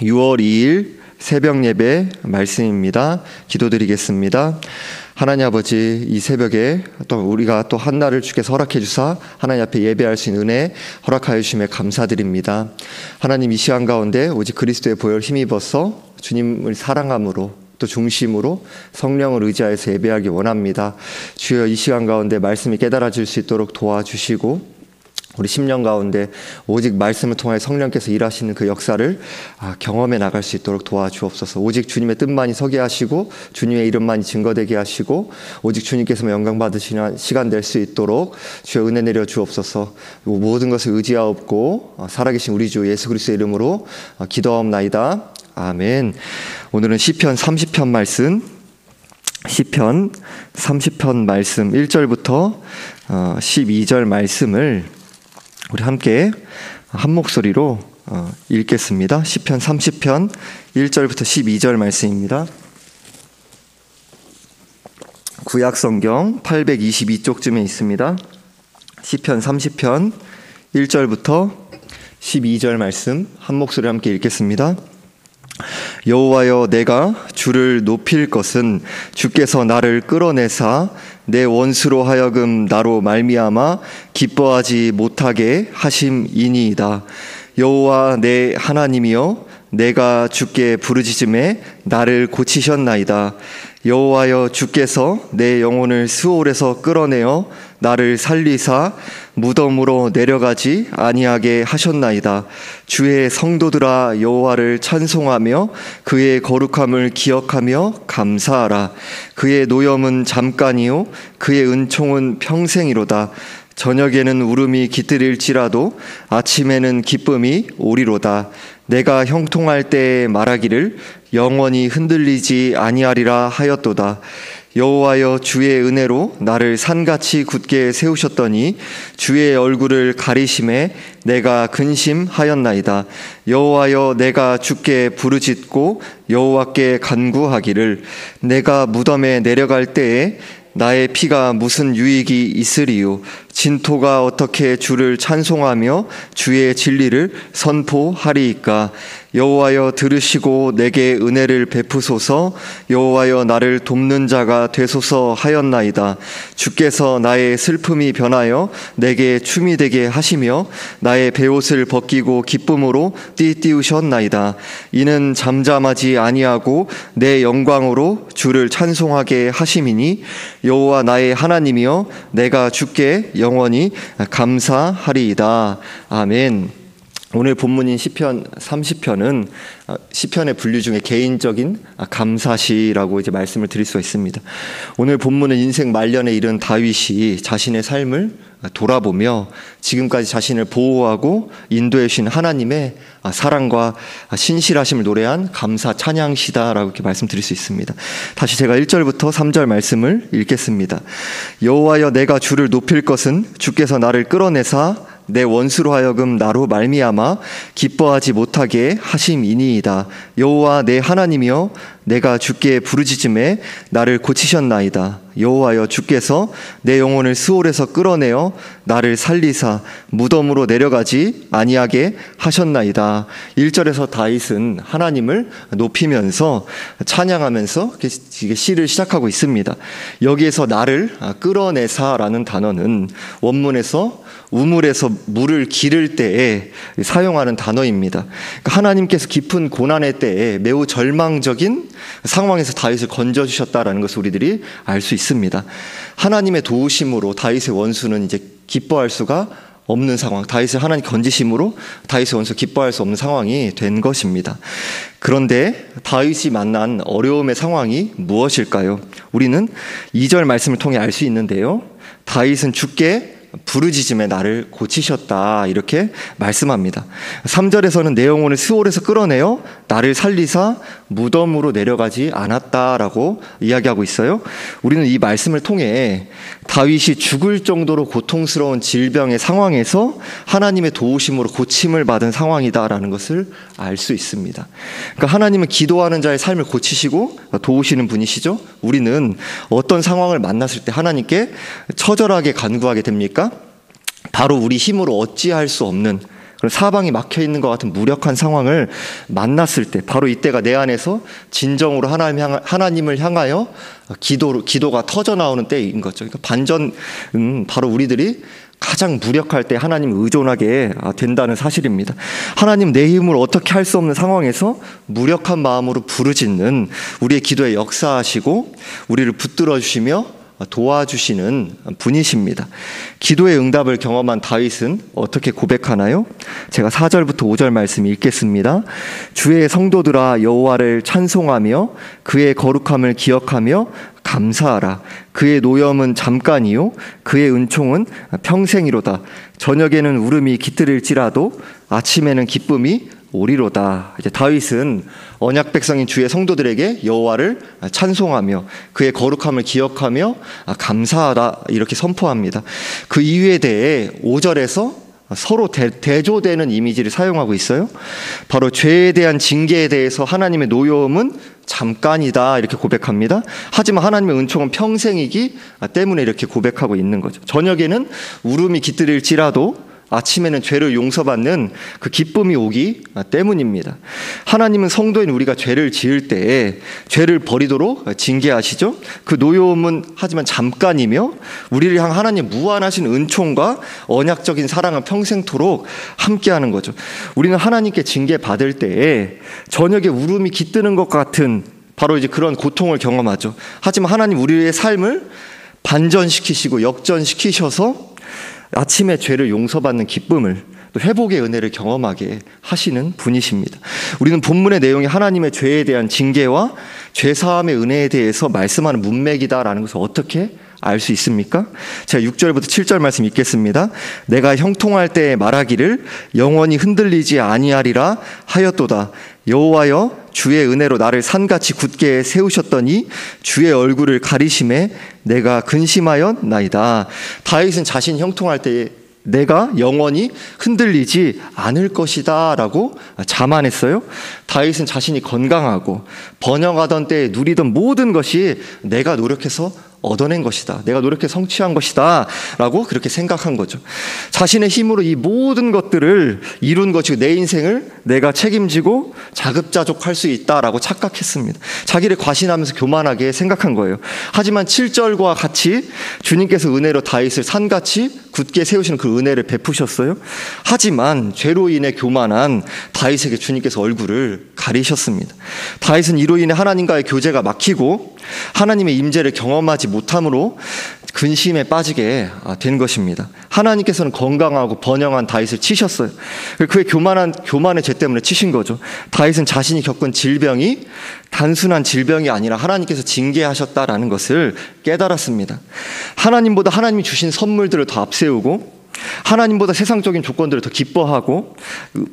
6월 2일 새벽 예배 말씀입니다. 기도드리겠습니다. 하나님 아버지, 이 새벽에 또 우리가 또 한 날을 주께서 허락해 주사 하나님 앞에 예배할 수 있는 은혜 허락하여 주심에 감사드립니다. 하나님, 이 시간 가운데 오직 그리스도의 보혈 힘입어서 주님을 사랑함으로 또 중심으로 성령을 의지하여서 예배하기 원합니다. 주여, 이 시간 가운데 말씀이 깨달아질 수 있도록 도와주시고 우리 10년 가운데 오직 말씀을 통하여 성령께서 일하시는 그 역사를 경험해 나갈 수 있도록 도와주옵소서. 오직 주님의 뜻만이 서게 하시고 주님의 이름만이 증거되게 하시고 오직 주님께서만 영광 받으시는 시간 될 수 있도록 주여 은혜 내려 주옵소서. 모든 것을 의지하옵고 살아계신 우리 주 예수 그리스도의 이름으로 기도하옵나이다. 아멘. 오늘은 시편 30편 말씀, 시편 30편 말씀 1절부터 12절 말씀을 우리 함께 한 목소리로 읽겠습니다. 시편 30편 1절부터 12절 말씀입니다. 구약성경 822쪽쯤에 있습니다. 시편 30편 1절부터 12절 말씀 한 목소리 함께 읽겠습니다. 여호와여, 내가 주를 높일 것은 주께서 나를 끌어내사 내 원수로 하여금 나로 말미암아 기뻐하지 못하게 하심이니이다. 여호와 내 하나님이여, 내가 주께 부르짖음에 나를 고치셨나이다. 여호와여, 주께서 내 영혼을 스올에서 끌어내어 나를 살리사 무덤으로 내려가지 아니하게 하셨나이다. 주의 성도들아, 여호와를 찬송하며 그의 거룩함을 기억하며 감사하라. 그의 노염은 잠깐이요 그의 은총은 평생이로다. 저녁에는 울음이 깃들일지라도 아침에는 기쁨이 오리로다. 내가 형통할 때에 말하기를 영원히 흔들리지 아니하리라 하였도다. 여호와여, 주의 은혜로 나를 산같이 굳게 세우셨더니 주의 얼굴을 가리심에 내가 근심하였나이다. 여호와여, 내가 주께 부르짖고 여호와께 간구하기를 내가 무덤에 내려갈 때에 나의 피가 무슨 유익이 있으리요. 진토가 어떻게 주를 찬송하며 주의 진리를 선포하리이까. 여호와여, 들으시고 내게 은혜를 베푸소서. 여호와여, 나를 돕는 자가 되소서 하였나이다. 주께서 나의 슬픔이 변하여 내게 춤이 되게 하시며 나의 베옷을 벗기고 기쁨으로 띠띠우셨나이다. 이는 잠잠하지 아니하고 내 영광으로 주를 찬송하게 하심이니 여호와 나의 하나님이여, 내가 주께 영원히 감사하리이다. 아멘. 오늘 본문인 시편 30편은 시편의 분류 중에 개인적인 감사시라고 이제 말씀을 드릴 수 있습니다. 오늘 본문은 인생 말년에 이른 다윗이 자신의 삶을 돌아보며 지금까지 자신을 보호하고 인도해 주신 하나님의 사랑과 신실하심을 노래한 감사 찬양시다라고 이렇게 말씀드릴 수 있습니다. 다시 제가 1절부터 3절 말씀을 읽겠습니다. 여호와여, 내가 주를 높일 것은 주께서 나를 끌어내사 내 원수로 하여금 나로 말미암아 기뻐하지 못하게 하심이니이다. 여호와 내 하나님이여, 내가 주께 부르짖음에 나를 고치셨나이다. 여호와여, 주께서 내 영혼을 스올에서 끌어내어 나를 살리사 무덤으로 내려가지 아니하게 하셨나이다. 1절에서 다윗은 하나님을 높이면서 찬양하면서 시를 시작하고 있습니다. 여기에서 나를 끌어내사라는 단어는 원문에서 우물에서 물을 기를 때에 사용하는 단어입니다. 그러니까 하나님께서 깊은 고난의 때에 매우 절망적인 상황에서 다윗을 건져주셨다라는 것을 우리들이 알 수 있습니다. 하나님의 도우심으로 다윗의 원수는 이제 기뻐할 수가 없는 상황, 다윗을 하나님 건지심으로 다윗의 원수 기뻐할 수 없는 상황이 된 것입니다. 그런데 다윗이 만난 어려움의 상황이 무엇일까요? 우리는 2절 말씀을 통해 알 수 있는데요, 다윗은 주께 부르짖음에 나를 고치셨다 이렇게 말씀합니다. 3절에서는 내 영혼을 스올에서 끌어내어 나를 살리사 무덤으로 내려가지 않았다라고 이야기하고 있어요. 우리는 이 말씀을 통해 다윗이 죽을 정도로 고통스러운 질병의 상황에서 하나님의 도우심으로 고침을 받은 상황이다라는 것을 알 수 있습니다. 그러니까 하나님은 기도하는 자의 삶을 고치시고 도우시는 분이시죠. 우리는 어떤 상황을 만났을 때 하나님께 처절하게 간구하게 됩니까? 바로 우리 힘으로 어찌할 수 없는 그런 사방이 막혀 있는 것 같은 무력한 상황을 만났을 때 바로 이때가 내 안에서 진정으로 하나님을 향하여 기도가 터져 나오는 때인 거죠. 그러니까 반전은 바로 우리들이 가장 무력할 때 하나님 의존하게 된다는 사실입니다. 하나님 내 힘으로 어떻게 할 수 없는 상황에서 무력한 마음으로 부르짖는 우리의 기도에 역사하시고 우리를 붙들어 주시며 도와주시는 분이십니다. 기도의 응답을 경험한 다윗은 어떻게 고백하나요? 제가 4절부터 5절 말씀 읽겠습니다. 주의 성도들아 여호와를 찬송하며 그의 거룩함을 기억하며 감사하라. 그의 노염은 잠깐이요 그의 은총은 평생이로다. 저녁에는 울음이 깃들일지라도 아침에는 기쁨이 오리로다. 이제 다윗은 언약 백성인 주의 성도들에게 여호와를 찬송하며 그의 거룩함을 기억하며 감사하다 이렇게 선포합니다. 그 이유에 대해 5절에서 서로 대조되는 이미지를 사용하고 있어요. 바로 죄에 대한 징계에 대해서 하나님의 노여움은 잠깐이다 이렇게 고백합니다. 하지만 하나님의 은총은 평생이기 때문에 이렇게 고백하고 있는 거죠. 저녁에는 울음이 깃들일지라도 아침에는 죄를 용서받는 그 기쁨이 오기 때문입니다. 하나님은 성도인 우리가 죄를 지을 때 죄를 버리도록 징계하시죠. 그 노여움은 하지만 잠깐이며 우리를 향한 하나님 무한하신 은총과 언약적인 사랑은 평생토록 함께하는 거죠. 우리는 하나님께 징계받을 때에 저녁에 울음이 깃드는 것 같은 바로 이제 그런 고통을 경험하죠. 하지만 하나님 우리의 삶을 반전시키시고 역전시키셔서 아침에 죄를 용서받는 기쁨을 또 회복의 은혜를 경험하게 하시는 분이십니다. 우리는 본문의 내용이 하나님의 죄에 대한 징계와 죄사함의 은혜에 대해서 말씀하는 문맥이다라는 것을 어떻게 알 수 있습니까? 제가 6절부터 7절 말씀 읽겠습니다. 내가 형통할 때에 말하기를 영원히 흔들리지 아니하리라 하였도다. 여호와여 주의 은혜로 나를 산같이 굳게 세우셨더니 주의 얼굴을 가리심에 내가 근심하였나이다. 다윗은 자신 형통할 때에 내가 영원히 흔들리지 않을 것이다 라고 자만했어요. 다윗은 자신이 건강하고 번영하던 때에 누리던 모든 것이 내가 노력해서 얻어낸 것이다. 내가 노력해 성취한 것이다 라고 그렇게 생각한 거죠. 자신의 힘으로 이 모든 것들을 이룬 것이고 내 인생을 내가 책임지고 자급자족할 수 있다라고 착각했습니다. 자기를 과신하면서 교만하게 생각한 거예요. 하지만 7절과 같이 주님께서 은혜로 다윗을 산같이 굳게 세우시는 그 은혜를 베푸셨어요. 하지만 죄로 인해 교만한 다윗에게 주님께서 얼굴을 가리셨습니다. 다윗은 이로 인해 하나님과의 교제가 막히고 하나님의 임재를 경험하지 못함으로 근심에 빠지게 된 것입니다. 하나님께서는 건강하고 번영한 다윗을 치셨어요. 그의 교만의 죄 때문에 치신 거죠. 다윗은 자신이 겪은 질병이 단순한 질병이 아니라 하나님께서 징계하셨다라는 것을 깨달았습니다. 하나님보다 하나님이 주신 선물들을 더 앞세우고 하나님보다 세상적인 조건들을 더 기뻐하고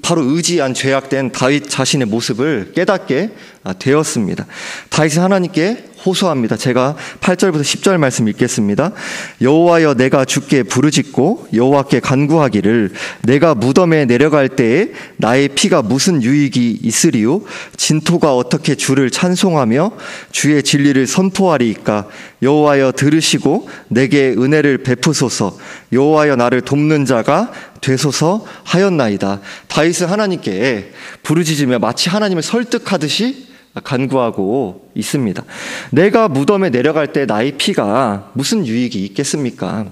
바로 의지한 죄악된 다윗 자신의 모습을 깨닫게 되었습니다. 다윗은 하나님께 호소합니다. 제가 8절부터 10절 말씀 읽겠습니다. 여호와여 내가 주께 부르짖고 여호와께 간구하기를 내가 무덤에 내려갈 때에 나의 피가 무슨 유익이 있으리요 진토가 어떻게 주를 찬송하며 주의 진리를 선포하리이까. 여호와여 들으시고 내게 은혜를 베푸소서. 여호와여 나를 돕는 자가 되소서 하였나이다. 다윗은 하나님께 부르짖으며 마치 하나님을 설득하듯이 간구하고 있습니다. 내가 무덤에 내려갈 때 나의 피가 무슨 유익이 있겠습니까?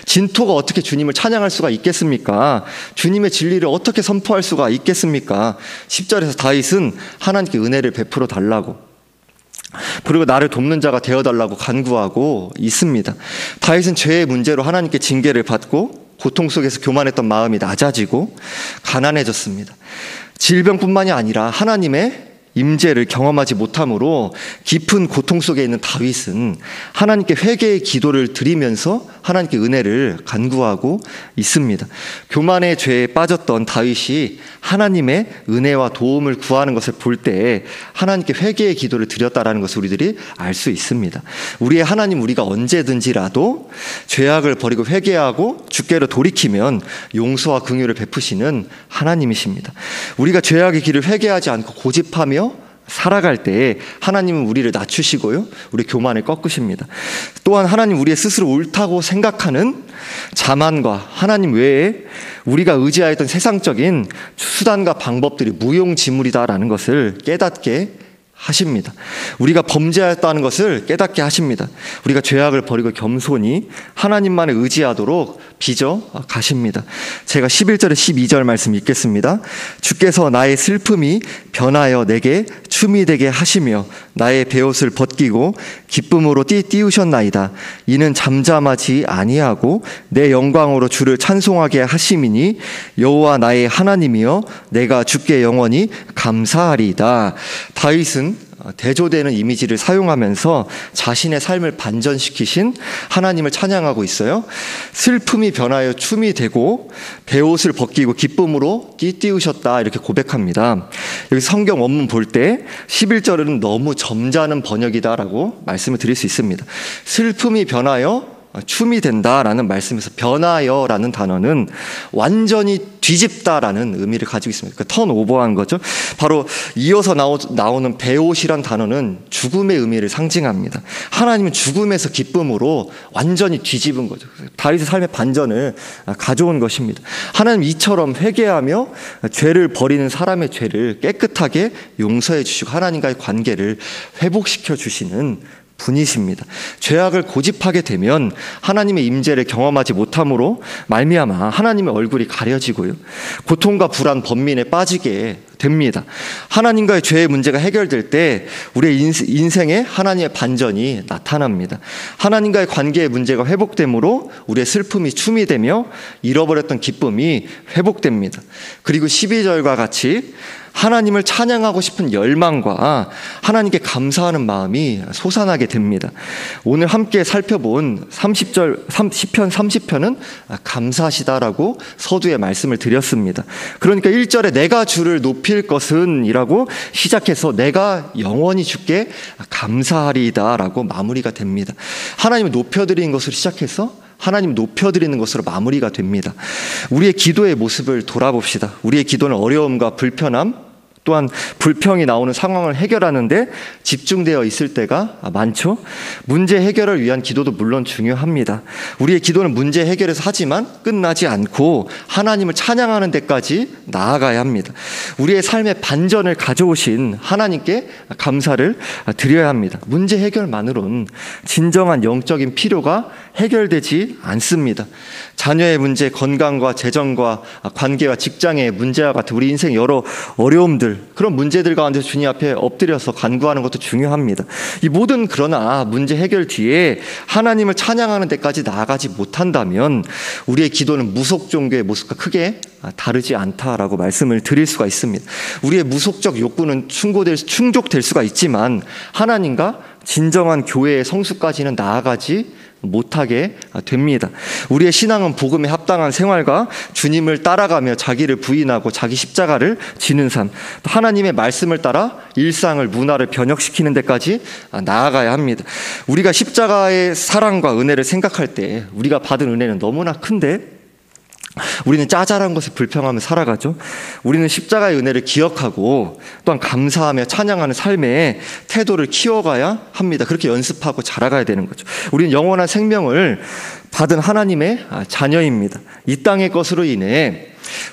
진토가 어떻게 주님을 찬양할 수가 있겠습니까? 주님의 진리를 어떻게 선포할 수가 있겠습니까? 10절에서 다윗은 하나님께 은혜를 베풀어 달라고 그리고 나를 돕는 자가 되어달라고 간구하고 있습니다. 다윗은 죄의 문제로 하나님께 징계를 받고 고통 속에서 교만했던 마음이 낮아지고 가난해졌습니다. 질병뿐만이 아니라 하나님의 임재를 경험하지 못함으로 깊은 고통 속에 있는 다윗은 하나님께 회개의 기도를 드리면서 하나님께 은혜를 간구하고 있습니다. 교만의 죄에 빠졌던 다윗이 하나님의 은혜와 도움을 구하는 것을 볼 때 하나님께 회개의 기도를 드렸다라는 것을 우리들이 알 수 있습니다. 우리의 하나님 우리가 언제든지라도 죄악을 버리고 회개하고 주께로 돌이키면 용서와 긍휼을 베푸시는 하나님이십니다. 우리가 죄악의 길을 회개하지 않고 고집하며 살아갈 때 하나님은 우리를 낮추시고요, 우리 교만을 꺾으십니다. 또한 하나님 우리의 스스로 옳다고 생각하는 자만과 하나님 외에 우리가 의지하였던 세상적인 수단과 방법들이 무용지물이다라는 것을 깨닫게 하십니다. 우리가 범죄하였다는 것을 깨닫게 하십니다. 우리가 죄악을 버리고 겸손히 하나님만을 의지하도록 빚어 가십니다. 제가 11절에 12절 말씀 읽겠습니다. 주께서 나의 슬픔이 변하여 내게 춤이 되게 하시며 나의 베옷을 벗기고 기쁨으로 띄우셨나이다. 이는 잠잠하지 아니하고 내 영광으로 주를 찬송하게 하심이니 여호와 나의 하나님이여 내가 주께 영원히 감사하리이다. 다윗은 대조되는 이미지를 사용하면서 자신의 삶을 반전시키신 하나님을 찬양하고 있어요. 슬픔이 변하여 춤이 되고 베옷을 벗기고 기쁨으로 띄우셨다, 이렇게 고백합니다. 여기 성경 원문 볼 때 11절은 너무 점잖은 번역이다라고 말씀을 드릴 수 있습니다. 슬픔이 변하여 춤이 된다라는 말씀에서 변하여라는 단어는 완전히 뒤집다라는 의미를 가지고 있습니다. 그러니까 턴오버한 거죠. 바로 이어서 나오는 베옷이란 단어는 죽음의 의미를 상징합니다. 하나님은 죽음에서 기쁨으로 완전히 뒤집은 거죠. 다윗의 삶의 반전을 가져온 것입니다. 하나님 이처럼 회개하며 죄를 버리는 사람의 죄를 깨끗하게 용서해 주시고 하나님과의 관계를 회복시켜 주시는 분이십니다. 죄악을 고집하게 되면 하나님의 임재를 경험하지 못함으로 말미암아 하나님의 얼굴이 가려지고요, 고통과 불안, 번민에 빠지게 됩니다. 하나님과의 죄의 문제가 해결될 때 우리의 인생에 하나님의 반전이 나타납니다. 하나님과의 관계의 문제가 회복되므로 우리의 슬픔이 춤이 되며 잃어버렸던 기쁨이 회복됩니다. 그리고 12절과 같이 하나님을 찬양하고 싶은 열망과 하나님께 감사하는 마음이 솟아나게 됩니다. 오늘 함께 살펴본 30절 시편 30편은 감사하시다라고 서두에 말씀을 드렸습니다. 그러니까 1절에 내가 주를 높일 것은 이라고 시작해서 내가 영원히 주께 감사하리이다라고 마무리가 됩니다. 하나님을 높여드리는 것으로 시작해서 하나님 높여드리는 것으로 마무리가 됩니다. 우리의 기도의 모습을 돌아봅시다. 우리의 기도는 어려움과 불편함, 또한 불평이 나오는 상황을 해결하는데 집중되어 있을 때가 많죠. 문제 해결을 위한 기도도 물론 중요합니다. 우리의 기도는 문제 해결에서 하지만 끝나지 않고 하나님을 찬양하는 데까지 나아가야 합니다. 우리의 삶의 반전을 가져오신 하나님께 감사를 드려야 합니다. 문제 해결만으로는 진정한 영적인 필요가 해결되지 않습니다. 자녀의 문제, 건강과 재정과 관계와 직장의 문제와 같은 우리 인생 여러 어려움들, 그런 문제들 가운데 주님 앞에 엎드려서 간구하는 것도 중요합니다. 이 모든 그러나 문제 해결 뒤에 하나님을 찬양하는 데까지 나아가지 못한다면 우리의 기도는 무속 종교의 모습과 크게 다르지 않다라고 말씀을 드릴 수가 있습니다. 우리의 무속적 욕구는 충족될 수가 있지만 하나님과 진정한 교회의 성수까지는 나아가지 못하게 됩니다. 우리의 신앙은 복음에 합당한 생활과 주님을 따라가며 자기를 부인하고 자기 십자가를 지는 삶, 하나님의 말씀을 따라 일상을, 문화를 변혁시키는 데까지 나아가야 합니다. 우리가 십자가의 사랑과 은혜를 생각할 때 우리가 받은 은혜는 너무나 큰데 우리는 짜잘한 것을 불평하며 살아가죠. 우리는 십자가의 은혜를 기억하고 또한 감사하며 찬양하는 삶의 태도를 키워가야 합니다. 그렇게 연습하고 자라가야 되는 거죠. 우리는 영원한 생명을 받은 하나님의 자녀입니다. 이 땅의 것으로 인해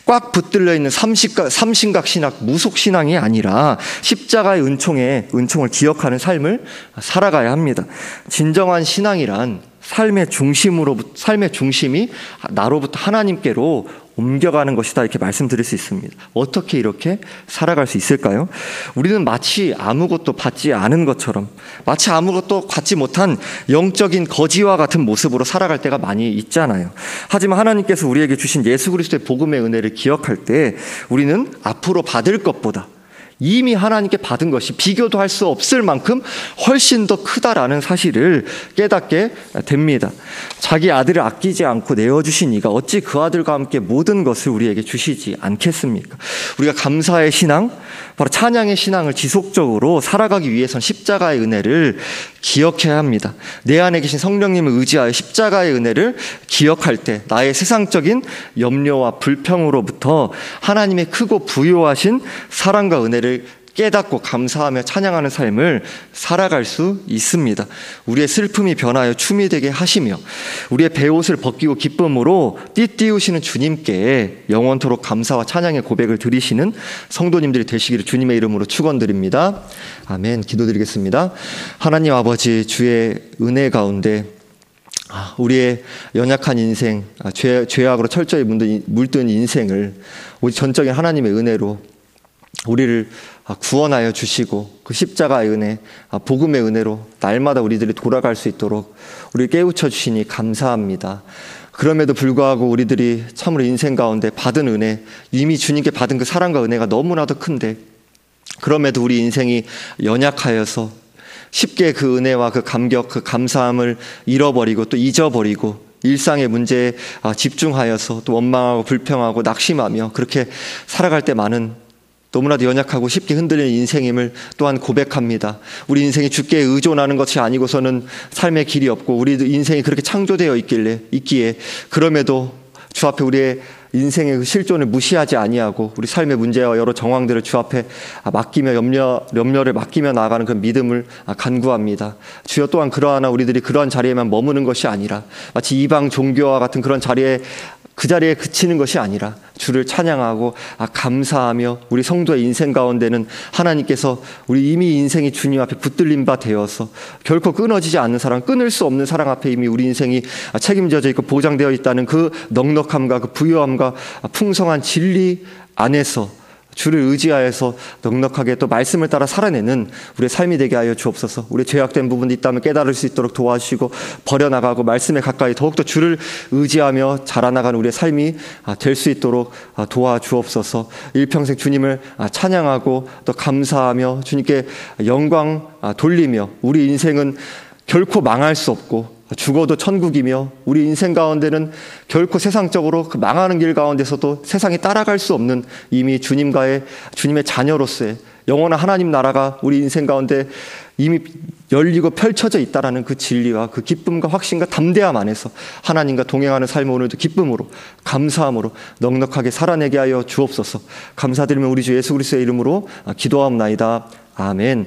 꽉 붙들려 있는 삼신각 신학, 무속 신앙이 아니라 십자가의 은총을 기억하는 삶을 살아가야 합니다. 진정한 신앙이란 삶의 중심이 나로부터 하나님께로 옮겨가는 것이다, 이렇게 말씀드릴 수 있습니다. 어떻게 이렇게 살아갈 수 있을까요? 우리는 마치 아무것도 받지 않은 것처럼, 마치 아무것도 갖지 못한 영적인 거지와 같은 모습으로 살아갈 때가 많이 있잖아요. 하지만 하나님께서 우리에게 주신 예수 그리스도의 복음의 은혜를 기억할 때 우리는 앞으로 받을 것보다 이미 하나님께 받은 것이 비교도 할 수 없을 만큼 훨씬 더 크다라는 사실을 깨닫게 됩니다. 자기 아들을 아끼지 않고 내어주신 이가 어찌 그 아들과 함께 모든 것을 우리에게 주시지 않겠습니까? 우리가 감사의 신앙, 바로 찬양의 신앙을 지속적으로 살아가기 위해선 십자가의 은혜를 기억해야 합니다. 내 안에 계신 성령님을 의지하여 십자가의 은혜를 기억할 때 나의 세상적인 염려와 불평으로부터 하나님의 크고 부요하신 사랑과 은혜를 깨닫고 감사하며 찬양하는 삶을 살아갈 수 있습니다. 우리의 슬픔이 변하여 춤이 되게 하시며 우리의 베옷을 벗기고 기쁨으로 띠띠우시는 주님께 영원토록 감사와 찬양의 고백을 드리시는 성도님들이 되시기를 주님의 이름으로 축원드립니다. 아멘. 기도드리겠습니다. 하나님 아버지, 주의 은혜 가운데 우리의 연약한 인생, 죄악으로 철저히 물든 인생을 우리 전적인 하나님의 은혜로 우리를 구원하여 주시고 그 십자가의 은혜, 복음의 은혜로 날마다 우리들이 돌아갈 수 있도록 우리를 깨우쳐 주시니 감사합니다. 그럼에도 불구하고 우리들이 참으로 인생 가운데 받은 은혜, 이미 주님께 받은 그 사랑과 은혜가 너무나도 큰데 그럼에도 우리 인생이 연약하여서 쉽게 그 은혜와 그 감격, 그 감사함을 잃어버리고 또 잊어버리고 일상의 문제에 집중하여서 또 원망하고 불평하고 낙심하며 그렇게 살아갈 때 많은 너무나도 연약하고 쉽게 흔들리는 인생임을 또한 고백합니다. 우리 인생이 주께 의존하는 것이 아니고서는 삶의 길이 없고 우리 인생이 그렇게 창조되어 있기에 그럼에도 주 앞에 우리의 인생의 그 실존을 무시하지 아니하고 우리 삶의 문제와 여러 정황들을 주 앞에 맡기며 염려를 맡기며 나아가는 그 믿음을 간구합니다. 주여 또한 그러하나 우리들이 그러한 자리에만 머무는 것이 아니라 마치 이방 종교와 같은 그런 자리에 그 자리에 그치는 것이 아니라 주를 찬양하고 감사하며 우리 성도의 인생 가운데는 하나님께서 우리 이미 인생이 주님 앞에 붙들린 바 되어서 결코 끊어지지 않는 사랑, 끊을 수 없는 사랑 앞에 이미 우리 인생이 책임져져 있고 보장되어 있다는 그 넉넉함과 그 부유함과 풍성한 진리 안에서 주를 의지하여서 넉넉하게 또 말씀을 따라 살아내는 우리의 삶이 되게 하여 주옵소서. 우리 죄악된 부분이 있다면 깨달을 수 있도록 도와주시고 버려나가고 말씀에 가까이 더욱더 주를 의지하며 자라나가는 우리의 삶이 될 수 있도록 도와주옵소서. 일평생 주님을 찬양하고 또 감사하며 주님께 영광 돌리며 우리 인생은 결코 망할 수 없고 죽어도 천국이며 우리 인생 가운데는 결코 세상적으로 그 망하는 길 가운데서도 세상이 따라갈 수 없는 이미 주님의 자녀로서의 영원한 하나님 나라가 우리 인생 가운데 이미 열리고 펼쳐져 있다라는 그 진리와 그 기쁨과 확신과 담대함 안에서 하나님과 동행하는 삶을 오늘도 기쁨으로 감사함으로 넉넉하게 살아내게 하여 주옵소서. 감사드리며 우리 주 예수 그리스도의 이름으로 기도하옵나이다. 아멘.